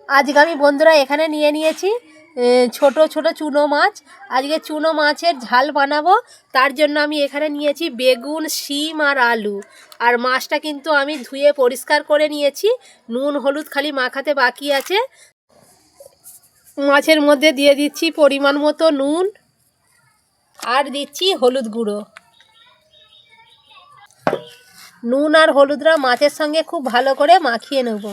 আজকে আমি বন্ধুরা এখানে নিয়ে নিয়েছি ছোট ছোট চুনো মাছ। আজকে চুনো মাছের ঝাল বানাবো। তার জন্য আমি এখানে নিয়েছি বেগুন, শিম আর আলু। আর মাছটা কিন্তু আমি ধুয়ে পরিষ্কার করে নিয়েছি, নুন হলুদ খালি মাখাতে বাকি আছে। মাছের মধ্যে দিয়ে দিচ্ছি পরিমাণ মতো নুন আর দিচ্ছি হলুদ গুঁড়ো। নুন আর হলুদটা মাছের সঙ্গে খুব ভালো করে মাখিয়ে নেব।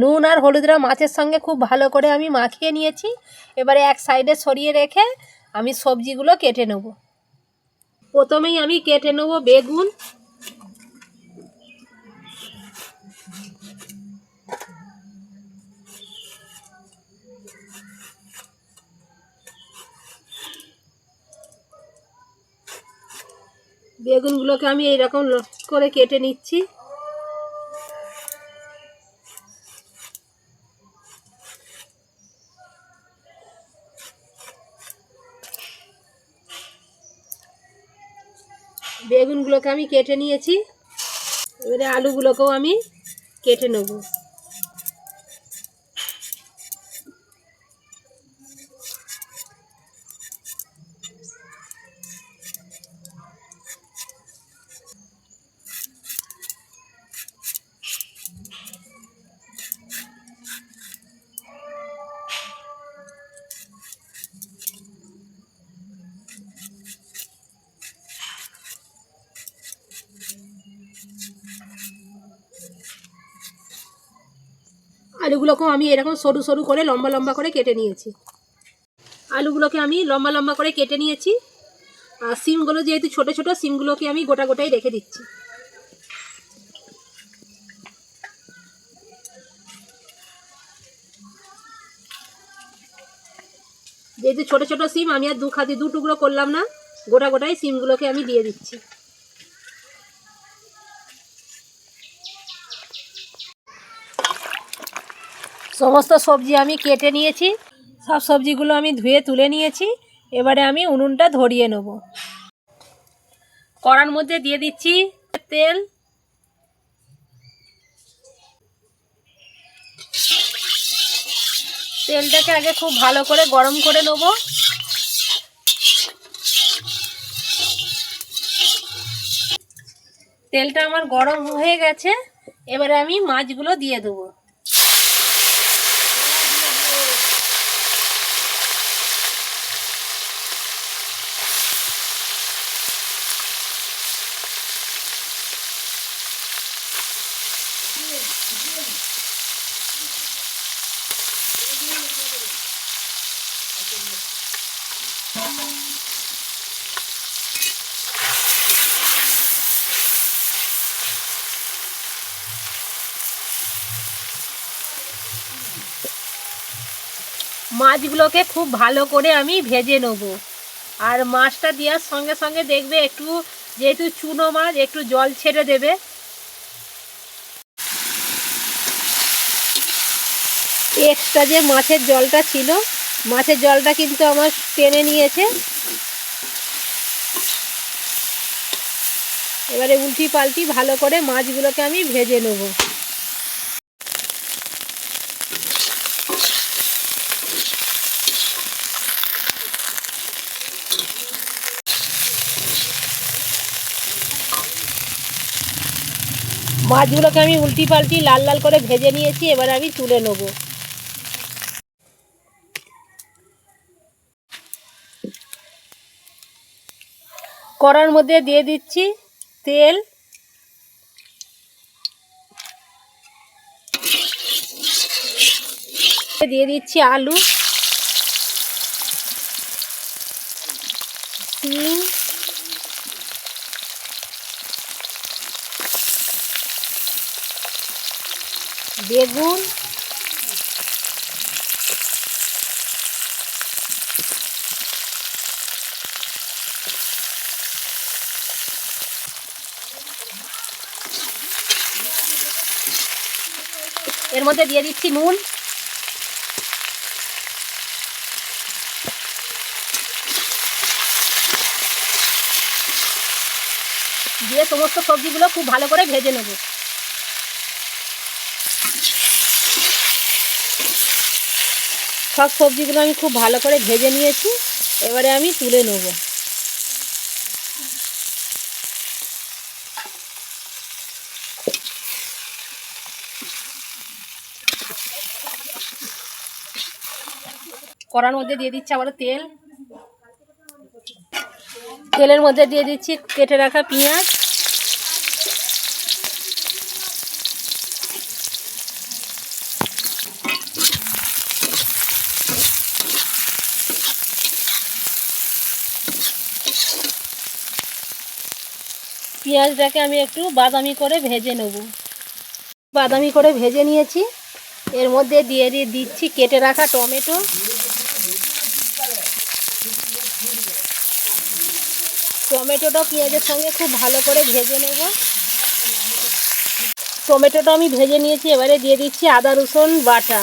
নুন আর হলুদটা মাছের সঙ্গে খুব ভালো করে আমি মাখিয়ে নিয়েছি। এবারে এক সাইডে সরিয়ে রেখে আমি সবজিগুলো কেটে নেব। প্রথমেই আমি কেটে নেব বেগুন। বেগুনগুলোকে আমি এইরকম করে কেটে নিচ্ছি। বেগুনগুলোকে আমি কেটে নিয়েছি। এবারে আলুগুলোকেও আমি কেটে নেব। আলুগুলোকেও আমি এরকম সরু সরু করে লম্বা লম্বা করে কেটে নিয়েছি। আলুগুলোকে আমি লম্বা লম্বা করে কেটে নিয়েছি। আর সিমগুলো যেহেতু ছোট ছোট, সিমগুলোকে আমি গোটা গোটাই রেখে দিচ্ছি। যেহেতু ছোট ছোট সিম, আমি আর দু টুকরো করলাম না, গোটা গোটাই সিমগুলোকে আমি দিয়ে দিচ্ছি। সমস্ত সবজি আমি কেটে নিয়েছি। সব সবজিগুলো আমি ধুয়ে তুলে নিয়েছি। এবারে আমি উনুনটা ধরিয়ে নেব। কড়ার মধ্যে দিয়ে দিচ্ছি তেল। তেলটাকে আগে খুব ভালো করে গরম করে নেব। তেলটা আমার গরম হয়ে গেছে। এবারে আমি মাছগুলো দিয়ে দেবো। মাছগুলোকে খুব ভালো করে আমি ভেজে নেব। আর মাছটা দেওয়ার সঙ্গে সঙ্গে দেখবে একটু, যেহেতু চুনো মাছ, একটু জল ছেড়ে দেবে। এক্সট্রা যে মাছের জলটা ছিল, মাছের জলটা কিন্তু আমার টেনে নিয়েছে। এবারে উল্টি পাল্টি ভালো করে মাছগুলোকে আমি ভেজে নেব। মাছগুলোকে আমি উল্টি পাল্টি লাল লাল করে ভেজে নিয়েছি। এবার আমি তুলে নেব। কড়ার মধ্যে দিয়ে দিচ্ছি তেল। দিয়ে দিচ্ছি আলু, সিম, বেগুন, এর মধ্যে দিয়ে দিচ্ছি নুন, দিয়ে সমস্ত সবজিগুলো খুব ভালো করে ভেজে নেব। সব সবজিগুলো আমি খুব ভালো করে ভেজে নিয়েছি, এবারে আমি তুলে নেব। কড়ার মধ্যে দিয়ে দিচ্ছি আবার তেল, তেলের মধ্যে দিয়ে দিচ্ছি কেটে রাখা পেঁয়াজ, পেঁয়াজটাকে আমি একটু বাদামি করে ভেজে নেব। বাদামি করে ভেজে নিয়েছি, এর মধ্যে দিয়ে দিচ্ছি কেটে রাখা টমেটো, টমেটোটা পেঁয়াজের সঙ্গে খুব ভালো করে ভেজে নেব। টমেটোটা আমি ভেজে নিয়েছি, এবারে দিয়ে দিচ্ছি আদা রসুন বাটা।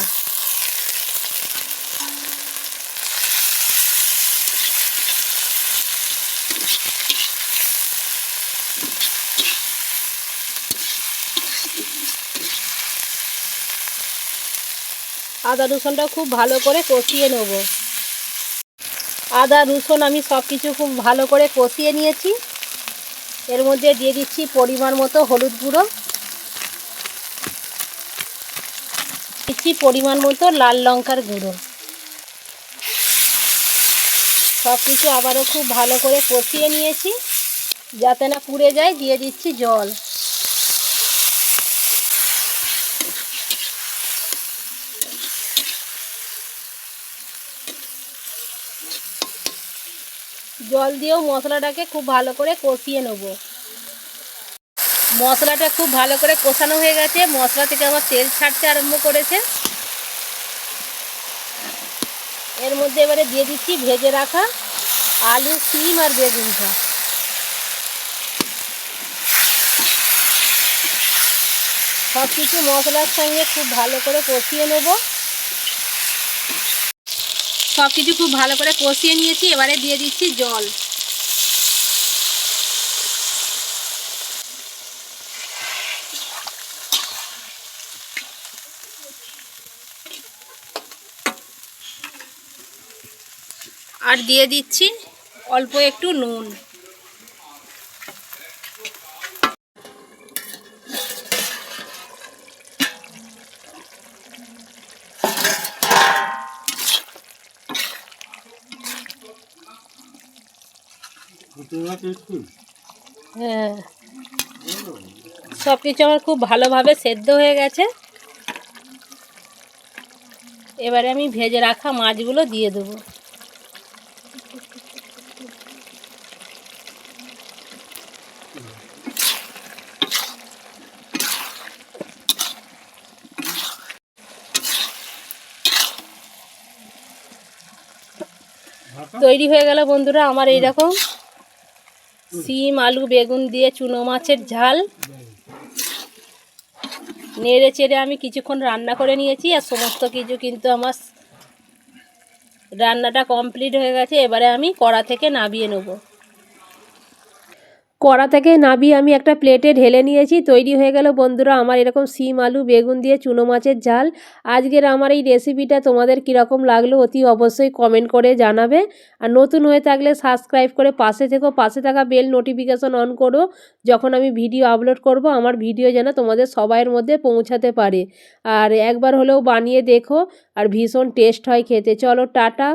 আদা রসুনটা খুব ভালো করে কষিয়ে নেব। আদা রসুন আমি সব কিছু খুব ভালো করে কষিয়ে নিয়েছি, এর মধ্যে দিয়ে দিচ্ছি পরিমাণ মতো হলুদ গুঁড়ো, দিচ্ছি পরিমাণ মতো লাল লঙ্কার গুঁড়ো। সব কিছু আবারও খুব ভালো করে কষিয়ে নিয়েছি, যাতে না পুড়ে যায় দিয়ে দিচ্ছি জল। জল দিয়েও মশলাটাকে খুব ভালো করে কষিয়ে নেব। মশলাটা খুব ভালো করে কষানো হয়ে গেছে, মশলা থেকে আমার তেল ছাড়তে আরম্ভ করেছে। এর মধ্যে এবারে দিয়ে দিচ্ছি ভেজে রাখা আলু, সিম আর বেগুনটা। সব কিছু মশলার সঙ্গে খুব ভালো করে কষিয়ে নেব। সব কিছু খুব ভালো করে কষিয়ে নিয়েছি, এবারে দিয়ে দিচ্ছি জল। আর দিয়ে দিচ্ছি অল্প একটু নুন। হ্যাঁ, সব কিছু আমার খুব ভালোভাবে সেদ্ধ হয়ে গেছে, এবারে আমি ভেজে রাখা মাছগুলো দিয়ে দেবো। তৈরি হয়ে গেল বন্ধুরা আমার এইরকম সিম আলু বেগুন দিয়ে চুনো মাছের ঝাল। নেড়ে চেড়ে আমি কিছুক্ষণ রান্না করে নিয়েছি, আর সমস্ত কিছু কিন্তু আমার রান্নাটা কমপ্লিট হয়ে গেছে। এবারে আমি কড়া থেকে নামিয়ে নেব। কড়া থেকে নামিয়ে আমি একটা প্লেটে ঢেলে নিয়েছি। তৈরি হয়ে গেল বন্ধুরা আমার এরকম সিম আলু বেগুন দিয়ে চুনো মাছের ঝাল। আজকের আমার এই রেসিপিটা তোমাদের কীরকম লাগলো অতি অবশ্যই কমেন্ট করে জানাবে। আর নতুন হয়ে থাকলে সাবস্ক্রাইব করে পাশে থেকো, পাশে থাকা বেল নোটিফিকেশন অন করো, যখন আমি ভিডিও আপলোড করব আমার ভিডিও যেন তোমাদের সবাইয়ের মধ্যে পৌঁছাতে পারে। আর একবার হলেও বানিয়ে দেখো, আর ভীষণ টেস্ট হয় খেতে। চলো টাটা।